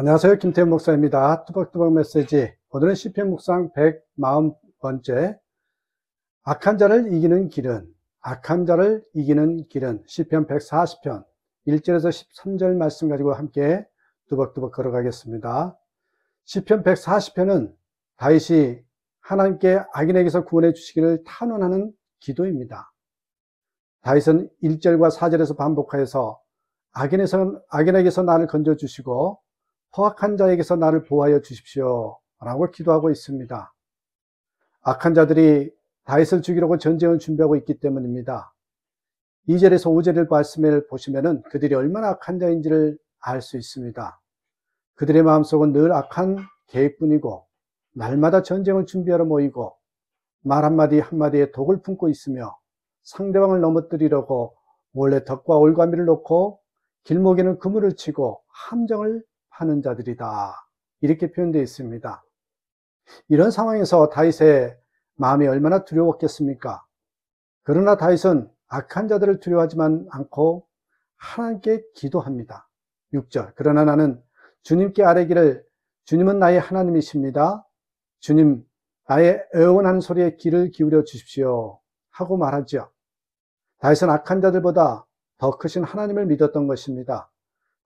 안녕하세요. 김태현 목사입니다. 뚜벅뚜벅 메시지. 오늘은 시편 묵상 140번째 악한 자를 이기는 길은 시편 140편 1절에서 13절 말씀 가지고 함께 뚜벅뚜벅 걸어가겠습니다. 시편 140편은 다윗이 하나님께 악인에게서 구원해 주시기를 탄원하는 기도입니다. 다윗은 1절과 4절에서 반복하여서 악인에게서 나를 건져주시고 포악한 자에게서 나를 보호하여 주십시오 라고 기도하고 있습니다. 악한 자들이 다윗을 죽이려고 전쟁을 준비하고 있기 때문입니다. 2절에서 5절 말씀을 보시면 그들이 얼마나 악한 자인지를 알 수 있습니다. 그들의 마음속은 늘 악한 계획뿐이고 날마다 전쟁을 준비하러 모이고 말 한마디 한마디에 독을 품고 있으며 상대방을 넘어뜨리려고 몰래 덕과 올가미를 놓고 길목에는 그물을 치고 함정을 하는 자들이다. 이렇게 표현되어 있습니다. 이런 상황에서 다윗의 마음이 얼마나 두려웠겠습니까? 그러나 다윗은 악한 자들을 두려워하지만 않고 하나님께 기도합니다. 6절. 그러나 나는 주님께 아뢰기를 주님은 나의 하나님이십니다. 주님, 나의 애원하는 소리에 귀를 기울여 주십시오 하고 말하죠. 다윗은 악한 자들보다 더 크신 하나님을 믿었던 것입니다.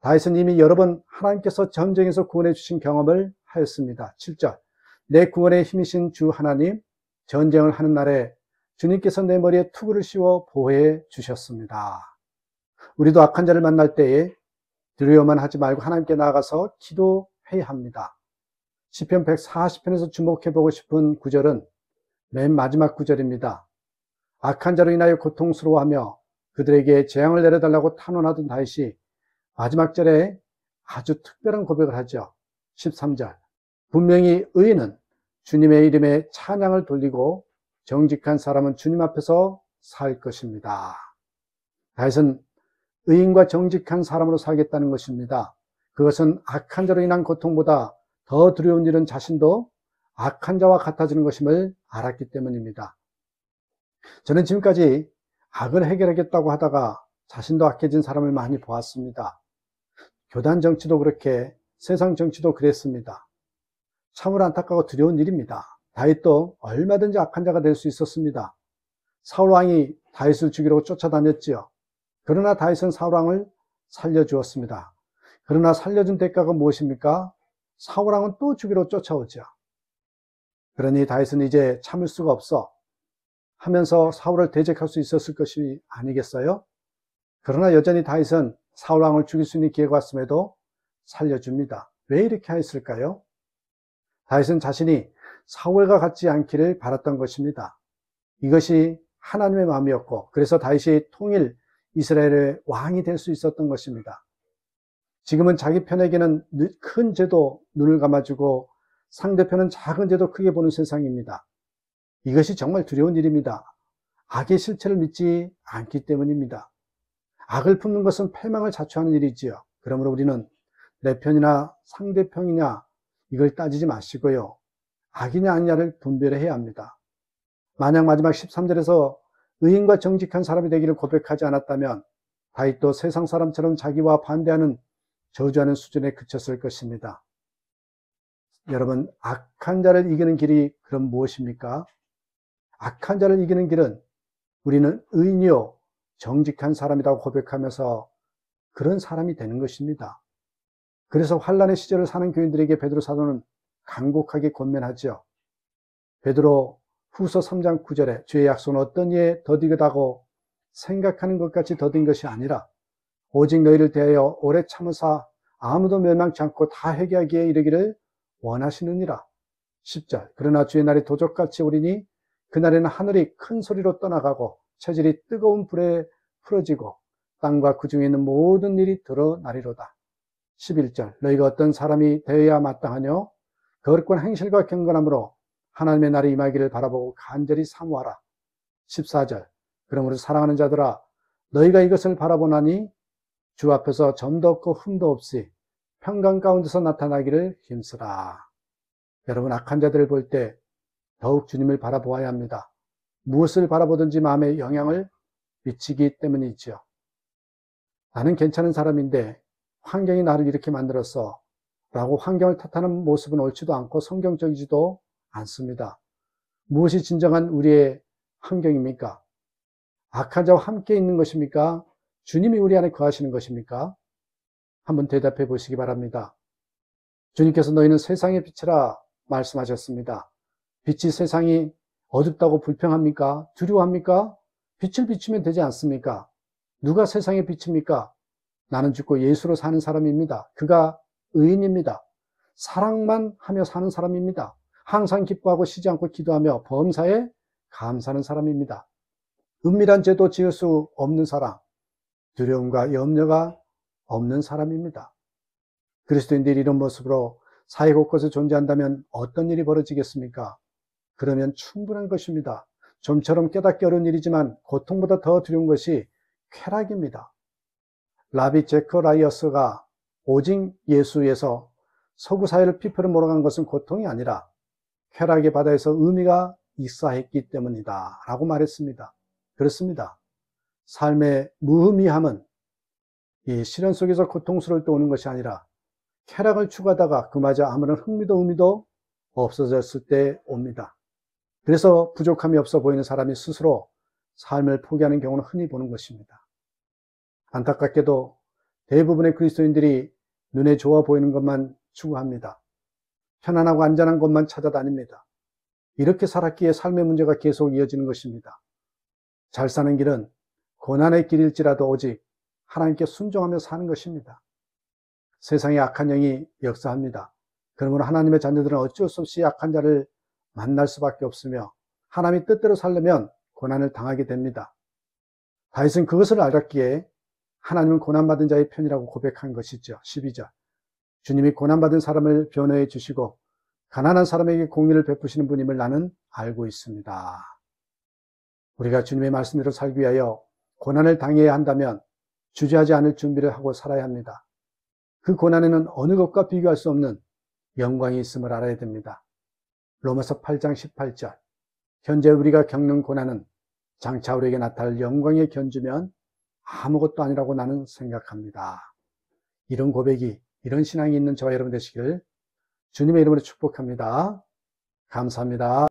다윗은 이미 여러 번 하나님께서 전쟁에서 구원해 주신 경험을 하였습니다. 7절. 내 구원의 힘이신 주 하나님, 전쟁을 하는 날에 주님께서 내 머리에 투구를 씌워 보호해 주셨습니다. 우리도 악한 자를 만날 때에 두려워만 하지 말고 하나님께 나아가서 기도해야 합니다. 시편 140편에서 주목해 보고 싶은 구절은 맨 마지막 구절입니다. 악한 자로 인하여 고통스러워하며 그들에게 재앙을 내려달라고 탄원하던 다윗이 마지막 절에 아주 특별한 고백을 하죠. 13절. 분명히 의인은 주님의 이름에 찬양을 돌리고 정직한 사람은 주님 앞에서 살 것입니다. 다윗은 의인과 정직한 사람으로 살겠다는 것입니다. 그것은 악한 자로 인한 고통보다 더 두려운 일은 자신도 악한 자와 같아지는 것임을 알았기 때문입니다. 저는 지금까지 악을 해결하겠다고 하다가 자신도 악해진 사람을 많이 보았습니다. 교단 정치도 그렇게 세상 정치도 그랬습니다. 참으로 안타까워 두려운 일입니다. 다윗도 얼마든지 악한 자가 될 수 있었습니다. 사울왕이 다윗을 죽이려고 쫓아다녔지요. 그러나 다윗은 사울왕을 살려주었습니다. 그러나 살려준 대가가 무엇입니까? 사울왕은 또 죽이러 쫓아오죠. 그러니 다윗은 이제 참을 수가 없어 하면서 사울을 대적할 수 있었을 것이 아니겠어요? 그러나 여전히 다윗은 사울왕을 죽일 수 있는 기회가 왔음에도 살려줍니다. 왜 이렇게 하였을까요? 다윗은 자신이 사울과 같지 않기를 바랐던 것입니다. 이것이 하나님의 마음이었고 그래서 다윗이 통일 이스라엘의 왕이 될 수 있었던 것입니다. 지금은 자기 편에게는 큰 죄도 눈을 감아주고 상대편은 작은 죄도 크게 보는 세상입니다. 이것이 정말 두려운 일입니다. 악의 실체를 믿지 않기 때문입니다. 악을 품는 것은 패망을 자초하는 일이지요. 그러므로 우리는 내 편이나 상대편이냐 이걸 따지지 마시고요. 악이냐 아니냐를 분별해야 합니다. 만약 마지막 13절에서 의인과 정직한 사람이 되기를 고백하지 않았다면 다윗도 세상 사람처럼 자기와 반대하는 저주하는 수준에 그쳤을 것입니다. 여러분, 악한 자를 이기는 길이 그럼 무엇입니까? 악한 자를 이기는 길은 우리는 의인이요 정직한 사람이라고 고백하면서 그런 사람이 되는 것입니다. 그래서 환난의 시절을 사는 교인들에게 베드로 사도는 간곡하게 권면하죠. 베드로 후서 3장 9절에 주의 약속은 어떤 이에 더디겠다고 생각하는 것 같이 더딘 것이 아니라 오직 너희를 대하여 오래 참으사 아무도 멸망치 않고 다 회개하기에 이르기를 원하시느니라. 10절. 그러나 주의 날이 도적같이 오리니 그날에는 하늘이 큰 소리로 떠나가고 체질이 뜨거운 불에 풀어지고 땅과 그 중에 있는 모든 일이 드러나리로다. 11절. 너희가 어떤 사람이 되어야 마땅하뇨? 거룩한 행실과 경건함으로 하나님의 날이 임하기를 바라보고 간절히 사모하라. 14절. 그러므로 사랑하는 자들아 너희가 이것을 바라보나니 주 앞에서 점도 없고 흠도 없이 평강 가운데서 나타나기를 힘쓰라. 여러분, 악한 자들을 볼 때 더욱 주님을 바라보아야 합니다. 무엇을 바라보든지 마음에 영향을 미치기 때문이지요. 나는 괜찮은 사람인데 환경이 나를 이렇게 만들어서 라고 환경을 탓하는 모습은 옳지도 않고 성경적이지도 않습니다. 무엇이 진정한 우리의 환경입니까? 악한 자와 함께 있는 것입니까? 주님이 우리 안에 거하시는 것입니까? 한번 대답해 보시기 바랍니다. 주님께서 너희는 세상의 빛이라 말씀하셨습니다. 빛이 세상이 어둡다고 불평합니까? 두려워합니까? 빛을 비추면 되지 않습니까? 누가 세상의 빛입니까? 나는 죽고 예수로 사는 사람입니다. 그가 의인입니다. 사랑만 하며 사는 사람입니다. 항상 기뻐하고 쉬지 않고 기도하며 범사에 감사하는 사람입니다. 은밀한 죄도 지을 수 없는 사람, 두려움과 염려가 없는 사람입니다. 그리스도인들이 이런 모습으로 사회 곳곳에 존재한다면 어떤 일이 벌어지겠습니까? 그러면 충분한 것입니다. 좀처럼 깨닫기 어려운 일이지만 고통보다 더 두려운 것이 쾌락입니다. 라비 제커라이어스가 오직 예수에서 서구 사회를 피표로 몰아간 것은 고통이 아니라 쾌락의 바다에서 의미가 익사했기 때문이다 라고 말했습니다. 그렇습니다. 삶의 무의미함은 이 시련 속에서 고통스러울 때 오는 것이 아니라 쾌락을 추구하다가 그마저 아무런 흥미도 의미도 없어졌을 때 옵니다. 그래서 부족함이 없어 보이는 사람이 스스로 삶을 포기하는 경우는 흔히 보는 것입니다. 안타깝게도 대부분의 그리스도인들이 눈에 좋아 보이는 것만 추구합니다. 편안하고 안전한 것만 찾아다닙니다. 이렇게 살았기에 삶의 문제가 계속 이어지는 것입니다. 잘 사는 길은 고난의 길일지라도 오직 하나님께 순종하며 사는 것입니다. 세상에 악한 영이 역사합니다. 그러므로 하나님의 자녀들은 어쩔 수 없이 악한 자를 만날 수밖에 없으며 하나님의 뜻대로 살려면 고난을 당하게 됩니다. 다윗은 그것을 알았기에 하나님은 고난받은 자의 편이라고 고백한 것이죠. 12절. 주님이 고난받은 사람을 변호해 주시고 가난한 사람에게 공의를 베푸시는 분임을 나는 알고 있습니다. 우리가 주님의 말씀대로 살기 위하여 고난을 당해야 한다면 주저하지 않을 준비를 하고 살아야 합니다. 그 고난에는 어느 것과 비교할 수 없는 영광이 있음을 알아야 됩니다. 로마서 8장 18절. 현재 우리가 겪는 고난은 장차 우리에게 나타날 영광의 견주면 아무것도 아니라고 나는 생각합니다. 이런 고백이, 이런 신앙이 있는 저와 여러분 되시길 주님의 이름으로 축복합니다. 감사합니다.